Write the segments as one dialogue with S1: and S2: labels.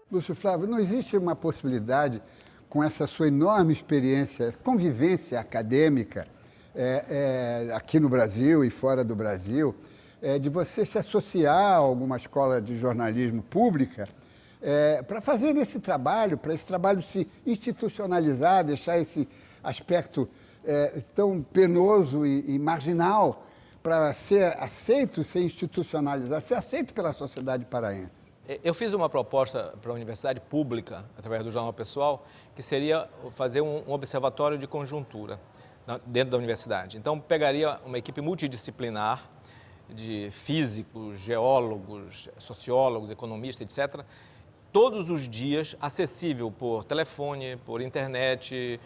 S1: Lúcio Flávio, não existe uma possibilidade, com essa sua enorme experiência, convivência acadêmica, aqui no Brasil e fora do Brasil, de você se associar a alguma escola de jornalismo pública para fazer esse trabalho, para esse trabalho se institucionalizar, deixar esse aspecto tão penoso e marginal para ser aceito, ser institucionalizado, ser aceito pela sociedade paraense?
S2: Eu fiz uma proposta para a universidade pública, através do Jornal Pessoal, que seria fazer um observatório de conjuntura dentro da universidade. Então, pegaria uma equipe multidisciplinar de físicos, geólogos, sociólogos, economistas, etc., todos os dias, acessível por telefone, por internet,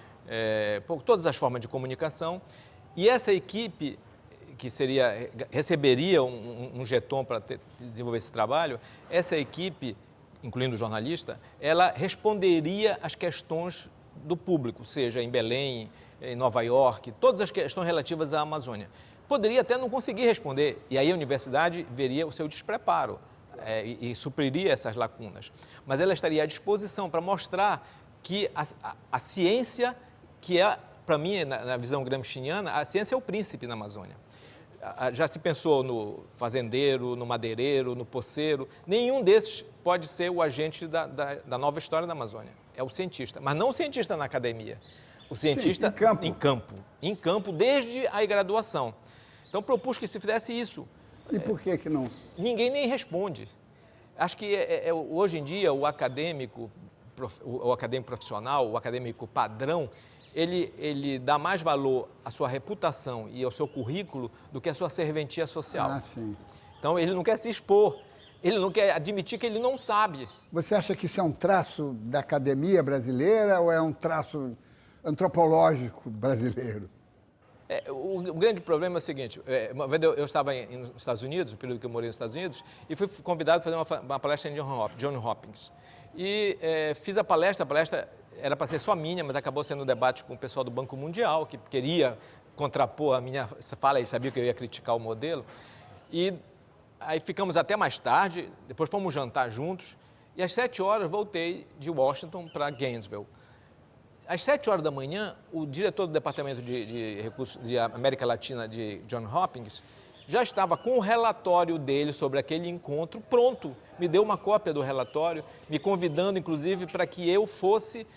S2: por todas as formas de comunicação. E essa equipe, que receberia um jeton para desenvolver esse trabalho, essa equipe, incluindo o jornalista, ela responderia às questões do público, seja em Belém, em Nova York, todas as questões relativas à Amazônia. Poderia até não conseguir responder, e aí a universidade veria o seu despreparo e supriria essas lacunas. Mas ela estaria à disposição para mostrar que a ciência, que é, para mim, na visão gramsciana, a ciência é o príncipe na Amazônia. Já se pensou no fazendeiro, no madeireiro, no poceiro. Nenhum desses pode ser o agente da nova história da Amazônia. É o cientista, mas não o cientista na academia. O cientista
S1: sim,
S2: em campo, desde a graduação. Então, propus que se fizesse isso.
S1: E por que não?
S2: Ninguém nem responde. Acho que hoje em dia o acadêmico profissional, o acadêmico padrão, ele dá mais valor à sua reputação e ao seu currículo do que à sua serventia social.
S1: Ah, sim.
S2: Então, ele não quer se expor, ele não quer admitir que ele não sabe.
S1: Você acha que isso é um traço da academia brasileira ou é um traço antropológico brasileiro?
S2: O grande problema é o seguinte, uma vez eu estava nos Estados Unidos, no período que eu morei nos Estados Unidos, e fui convidado para fazer uma palestra em John Hopkins. E fiz a palestra era para ser só minha, mas acabou sendo um debate com o pessoal do Banco Mundial, que queria contrapor a minha fala e sabia que eu ia criticar o modelo. E aí ficamos até mais tarde, depois fomos jantar juntos, e às 7 horas voltei de Washington para Gainesville. Às 7 horas da manhã, o diretor do Departamento de Recursos de América Latina de John Hopkins já estava com o relatório dele sobre aquele encontro pronto. Me deu uma cópia do relatório, me convidando, inclusive, para que eu fosse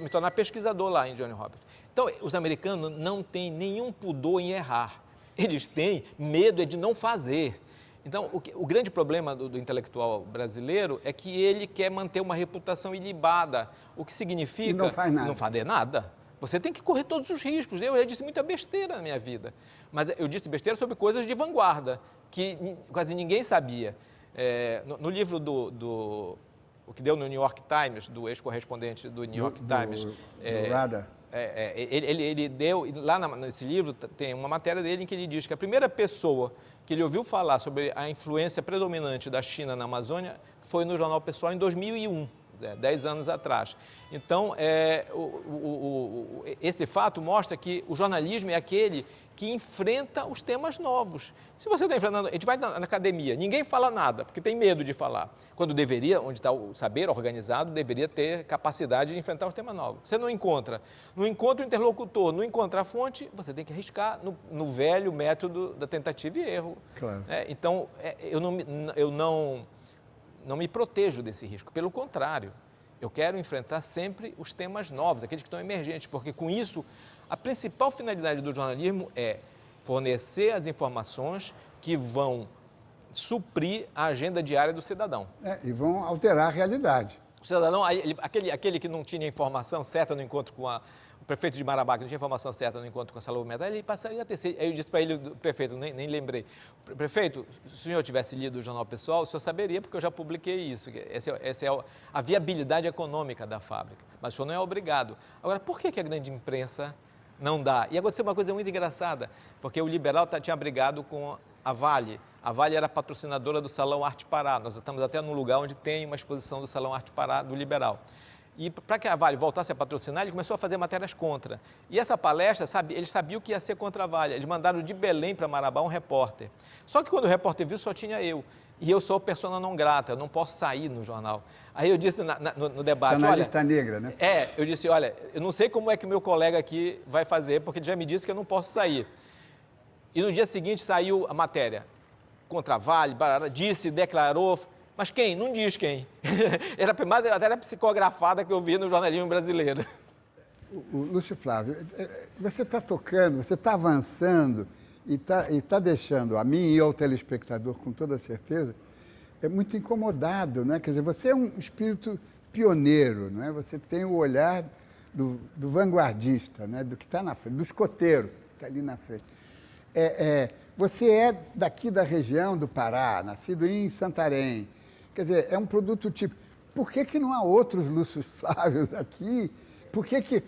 S2: me tornar pesquisador lá em John Hopkins. Então, os americanos não têm nenhum pudor em errar. Eles têm medo de não fazer. Então, o grande problema do intelectual brasileiro é que ele quer manter uma reputação ilibada, o que significa...
S1: E não faz nada.
S2: Não fazer nada. Você tem que correr todos os riscos. Eu já disse muita besteira na minha vida, mas eu disse besteira sobre coisas de vanguarda, que quase ninguém sabia. No livro o que deu no New York Times, do ex-correspondente do New York Times... Ele deu, lá nesse livro tem uma matéria dele em que ele diz que a primeira pessoa que ele ouviu falar sobre a influência predominante da China na Amazônia foi no Jornal Pessoal em 2001, 10 anos atrás. Então, esse fato mostra que o jornalismo é aquele que enfrenta os temas novos. Se você está enfrentando, a gente vai na academia, ninguém fala nada, porque tem medo de falar. Quando deveria, onde está o saber organizado, deveria ter capacidade de enfrentar os temas novos. Você não encontra o interlocutor, não encontra a fonte, você tem que arriscar no velho método da tentativa e erro.
S1: Claro.
S2: Então, eu não me protejo desse risco, pelo contrário, eu quero enfrentar sempre os temas novos, aqueles que estão emergentes, porque com isso, a principal finalidade do jornalismo é fornecer as informações que vão suprir a agenda diária do cidadão.
S1: E vão alterar a realidade.
S2: O cidadão, aquele que não tinha informação certa no encontro com o prefeito de Marabá, que não tinha informação certa no encontro com a Salomé Mental, ele passaria a ter. Aí eu disse para ele, o prefeito, nem lembrei, prefeito, se o senhor tivesse lido o Jornal Pessoal, o senhor saberia, porque eu já publiquei isso. Essa é a viabilidade econômica da fábrica, mas o senhor não é obrigado. Agora, por que a grande imprensa não dá? E aconteceu uma coisa muito engraçada, porque o liberal tinha brigado com a Vale. A Vale era patrocinadora do Salão Arte Pará. Nós estamos até num lugar onde tem uma exposição do Salão Arte Pará do liberal. E para que a Vale voltasse a patrocinar, ele começou a fazer matérias contra. E essa palestra, eles sabiam que ia ser contra a Vale. Eles mandaram de Belém para Marabá um repórter. Só que quando o repórter viu, só tinha eu. E eu sou persona não grata, eu não posso sair no jornal. Aí eu disse no debate...
S1: Está na lista negra, né?
S2: Eu disse, olha, eu não sei como é que o meu colega aqui vai fazer, porque ele já me disse que eu não posso sair. E no dia seguinte saiu a matéria. Contra a Vale, disse, declarou... Mas quem? Não diz quem. Até era psicografada que eu vi no jornalismo brasileiro.
S1: Lúcio Flávio, você está tocando, você está avançando e está deixando a mim e ao telespectador, com toda certeza, muito incomodado, né? Quer dizer, você é um espírito pioneiro, não é? Você tem o olhar do vanguardista, né? Do que está na frente, do escoteiro que está ali na frente. Você é daqui da região do Pará, nascido em Santarém. Quer dizer, é um produto típico. Por que não há outros Lúcios Flávios aqui? Por que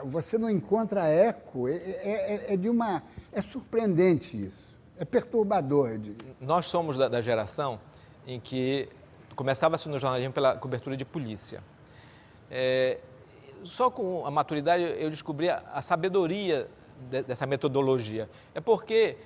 S1: você não encontra eco? É surpreendente isso. É perturbador, eu diria.
S2: Nós somos da geração em que começava-se no jornalismo pela cobertura de polícia. Só com a maturidade eu descobri a sabedoria dessa metodologia. É porque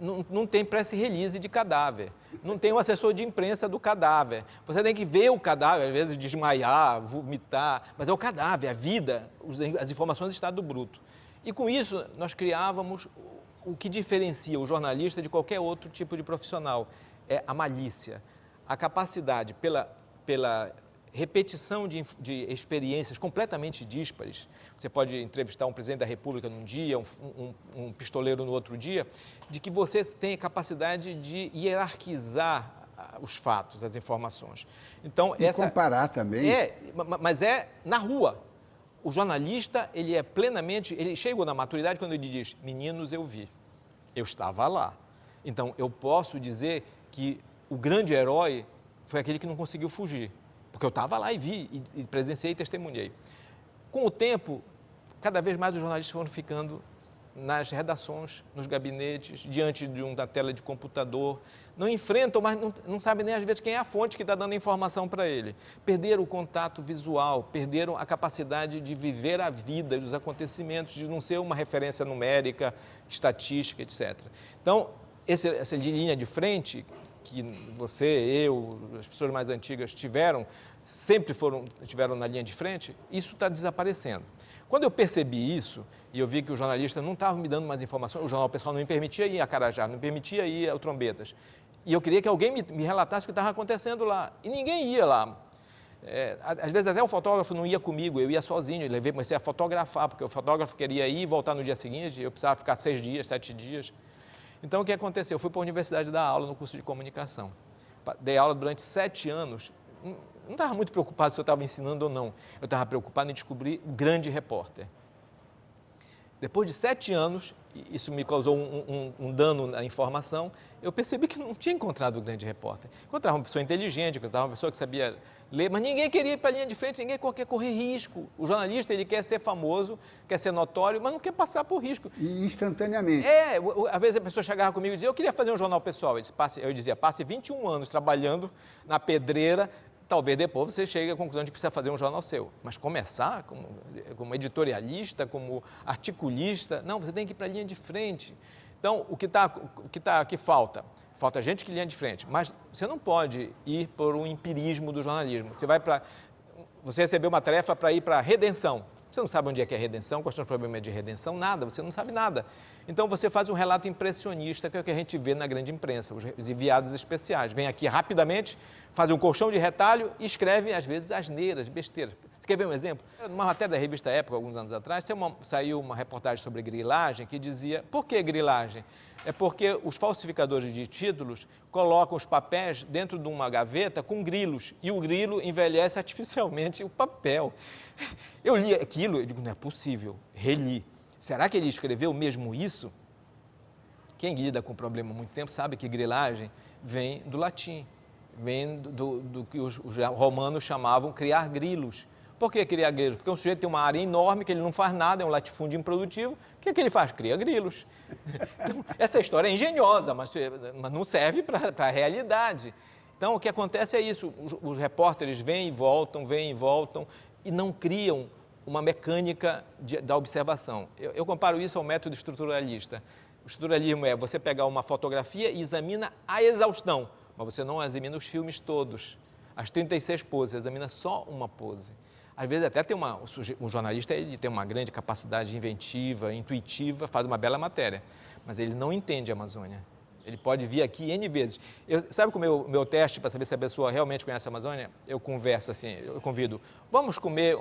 S2: não tem press release de cadáver, não tem um assessor de imprensa do cadáver. Você tem que ver o cadáver, às vezes desmaiar, vomitar, mas é o cadáver, a vida, as informações do estado bruto. E com isso nós criávamos o que diferencia o jornalista de qualquer outro tipo de profissional, é a malícia, a capacidade pela repetição de experiências completamente díspares. Você pode entrevistar um presidente da República num dia, um pistoleiro no outro dia, de que você tem capacidade de hierarquizar os fatos, as informações. Então,
S1: comparar também.
S2: Mas é na rua. O jornalista, ele chegou na maturidade quando ele diz, meninos, eu vi, eu estava lá. Então, eu posso dizer que o grande herói foi aquele que não conseguiu fugir. Porque eu estava lá e vi, e presenciei e testemunhei. Com o tempo, cada vez mais os jornalistas foram ficando nas redações, nos gabinetes, diante da tela de computador. Não enfrentam, mas não sabem nem às vezes quem é a fonte que está dando a informação para ele. Perderam o contato visual, perderam a capacidade de viver a vida, os acontecimentos, de não ser uma referência numérica, estatística, etc. Então, essa linha de frente que você, eu, as pessoas mais antigas sempre estiveram na linha de frente, isso está desaparecendo. Quando eu percebi isso, e eu vi que o jornalista não estava me dando mais informações, o Jornal Pessoal não me permitia ir a Carajás, não me permitia ir ao Trombetas, e eu queria que alguém me relatasse o que estava acontecendo lá, e ninguém ia lá. Às vezes até o fotógrafo não ia comigo, eu ia sozinho, comecei a fotografar, porque o fotógrafo queria ir e voltar no dia seguinte, eu precisava ficar 6 dias, 7 dias. Então, o que aconteceu? Eu fui para a universidade dar aula no curso de comunicação. Dei aula durante 7 anos. Não estava muito preocupado se eu estava ensinando ou não. Eu estava preocupado em descobrir o grande repórter. Depois de 7 anos, isso me causou um dano na informação, eu percebi que não tinha encontrado o grande repórter. Encontrava uma pessoa inteligente, encontrava uma pessoa que sabia ler, mas ninguém queria ir para a linha de frente, ninguém quer correr risco. O jornalista, ele quer ser famoso, quer ser notório, mas não quer passar por risco.
S1: E instantaneamente.
S2: Às vezes a pessoa chegava comigo e dizia, eu queria fazer um jornal pessoal. Eu dizia, passe 21 anos trabalhando na pedreira, talvez depois você chegue à conclusão de que precisa fazer um jornal seu. Mas começar como editorialista, como articulista, não, você tem que ir para a linha de frente. Então, o que falta? Falta gente que linha de frente, mas você não pode ir por um empirismo do jornalismo. Você recebeu uma tarefa para ir para a redenção. Você não sabe onde é que é a redenção, quais são os problemas de redenção, nada, você não sabe nada. Então, você faz um relato impressionista, que é o que a gente vê na grande imprensa, os enviados especiais. Vem aqui rapidamente, faz um colchão de retalho e escreve, às vezes, asneiras, besteiras. Você quer ver um exemplo? Numa matéria da revista Época, alguns anos atrás, saiu uma reportagem sobre grilagem que dizia, por que grilagem? É porque os falsificadores de títulos colocam os papéis dentro de uma gaveta com grilos, e o grilo envelhece artificialmente o papel. Eu li aquilo e digo, não é possível, reli. Será que ele escreveu mesmo isso? Quem lida com o problema há muito tempo sabe que grilagem vem do latim, vem do que os romanos chamavam criar grilos. Por que criar grilos? Porque um sujeito tem uma área enorme que ele não faz nada, é um latifúndio improdutivo. O que é que ele faz? Cria grilos. Então, essa história é engenhosa, mas não serve para a realidade. Então, o que acontece é isso, os repórteres vêm e voltam, e não criam uma mecânica da observação. Eu comparo isso ao método estruturalista. O estruturalismo é você pegar uma fotografia e examina a exaustão, mas você não examina os filmes todos, as 36 poses, examina só uma pose. Às vezes até tem um jornalista ele tem uma grande capacidade inventiva, intuitiva, faz uma bela matéria, mas ele não entende a Amazônia. Ele pode vir aqui N vezes. Sabe qual é o meu teste para saber se a pessoa realmente conhece a Amazônia? Eu converso assim, eu convido, vamos comer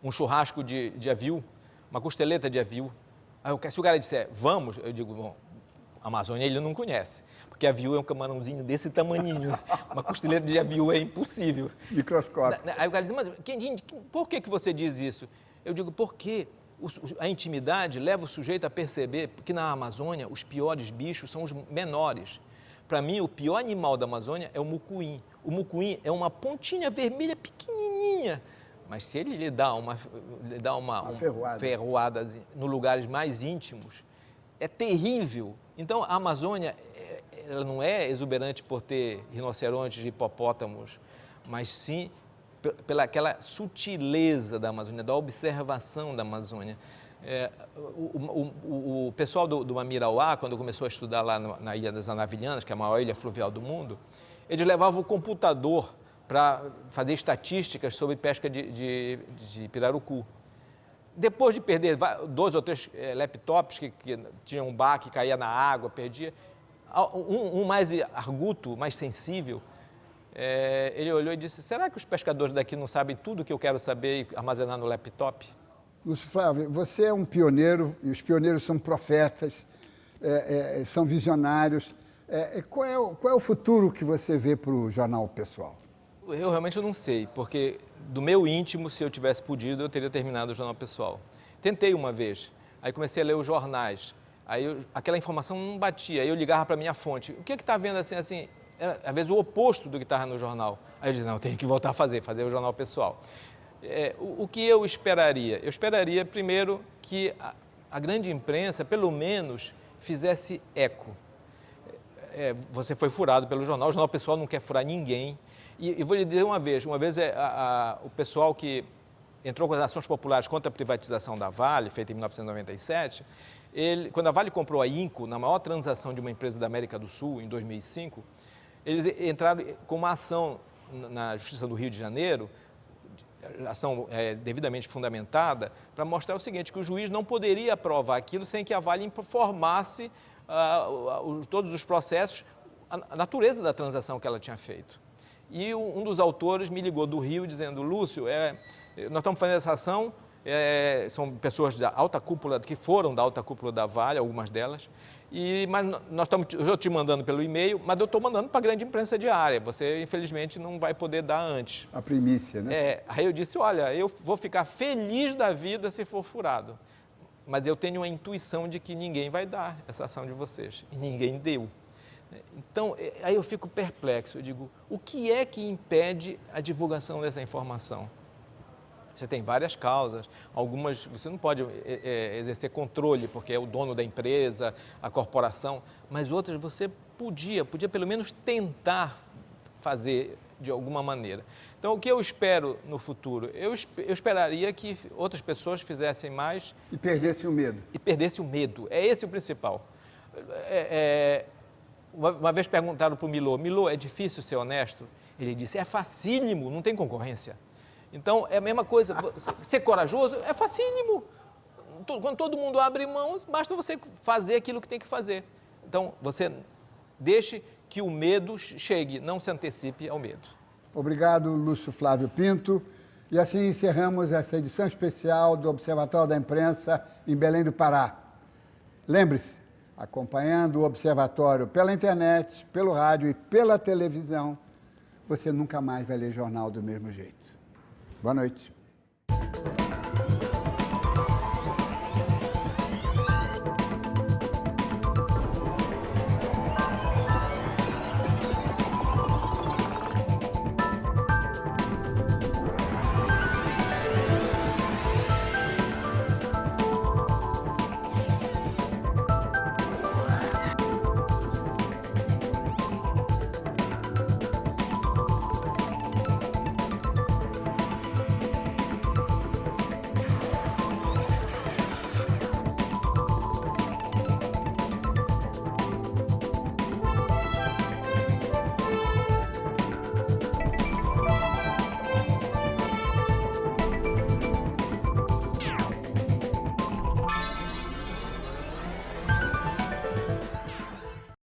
S2: um churrasco de aviu, uma costeleta de aviu. Se o cara disser, vamos, eu digo, bom, a Amazônia ele não conhece, porque aviu é um camarãozinho desse tamaninho, uma costeleta de aviu é impossível.
S1: Microscópio.
S2: Aí o cara diz, mas por que você diz isso? Eu digo, porque a intimidade leva o sujeito a perceber que na Amazônia os piores bichos são os menores. Para mim, o pior animal da Amazônia é o mucuim. O mucuim é uma pontinha vermelha pequenininha, mas se ele lhe dá uma ferroada nos lugares mais íntimos, é terrível. Então, a Amazônia ela não é exuberante por ter rinocerontes e hipopótamos, mas sim pela aquela sutileza da Amazônia, da observação da Amazônia. O pessoal do Mamirauá, quando começou a estudar lá na Ilha das Anavilhanas, que é a maior ilha fluvial do mundo, eles levavam o computador para fazer estatísticas sobre pesca de pirarucu. Depois de perder 2 ou 3 laptops que tinham um bar que caía na água, perdia, um mais arguto, mais sensível, ele olhou e disse, será que os pescadores daqui não sabem tudo o que eu quero saber e armazenar no laptop?
S1: Lúcio Flávio, você é um pioneiro, e os pioneiros são profetas, são visionários. Qual é o futuro que você vê para o Jornal Pessoal?
S2: Eu realmente não sei, porque do meu íntimo, se eu tivesse podido, eu teria terminado o Jornal Pessoal. Tentei uma vez, aí comecei a ler os jornais, aí aquela informação não batia, aí eu ligava para a minha fonte. O que está vendo assim, às vezes o oposto do que estava no jornal. Aí eu disse, não, eu tenho que voltar a fazer o Jornal Pessoal. O que eu esperaria? Eu esperaria, primeiro, que a grande imprensa, pelo menos, fizesse eco. Você foi furado pelo jornal, o Jornal Pessoal não quer furar ninguém. E vou lhe dizer uma vez o pessoal que entrou com as ações populares contra a privatização da Vale, feita em 1997, quando a Vale comprou a Inco, na maior transação de uma empresa da América do Sul, em 2005, eles entraram com uma ação na Justiça do Rio de Janeiro, ação devidamente fundamentada, para mostrar o seguinte, que o juiz não poderia aprovar aquilo sem que a Vale informasse todos os processos, a natureza da transação que ela tinha feito. E um dos autores me ligou do Rio dizendo, Lúcio, nós estamos fazendo essa ação, são pessoas da alta cúpula, que foram da alta cúpula da Vale, algumas delas, mas eu estou te mandando pelo e-mail, mas eu estou mandando para a grande imprensa diária, você infelizmente não vai poder dar antes.
S1: A primícia, né?
S2: Aí eu disse, olha, eu vou ficar feliz da vida se for furado, mas eu tenho uma intuição de que ninguém vai dar essa ação de vocês, e ninguém deu. Então, aí eu fico perplexo, eu digo, o que é que impede a divulgação dessa informação? Você tem várias causas, algumas você não pode exercer controle, porque é o dono da empresa, a corporação, mas outras você podia pelo menos tentar fazer de alguma maneira. Então, o que eu espero no futuro? Eu esperaria que outras pessoas fizessem mais...
S1: E perdessem o medo.
S2: E perdessem o medo, é esse o principal. Uma vez perguntaram para o Milô, é difícil ser honesto? Ele disse, é facílimo, não tem concorrência. Então, é a mesma coisa, ser corajoso é facílimo. Quando todo mundo abre mãos, basta você fazer aquilo que tem que fazer. Então, você deixe que o medo chegue, não se antecipe ao medo.
S1: Obrigado, Lúcio Flávio Pinto. E assim encerramos essa edição especial do Observatório da Imprensa em Belém do Pará. Lembre-se, acompanhando o Observatório pela internet, pelo rádio e pela televisão, você nunca mais vai ler jornal do mesmo jeito. Boa noite.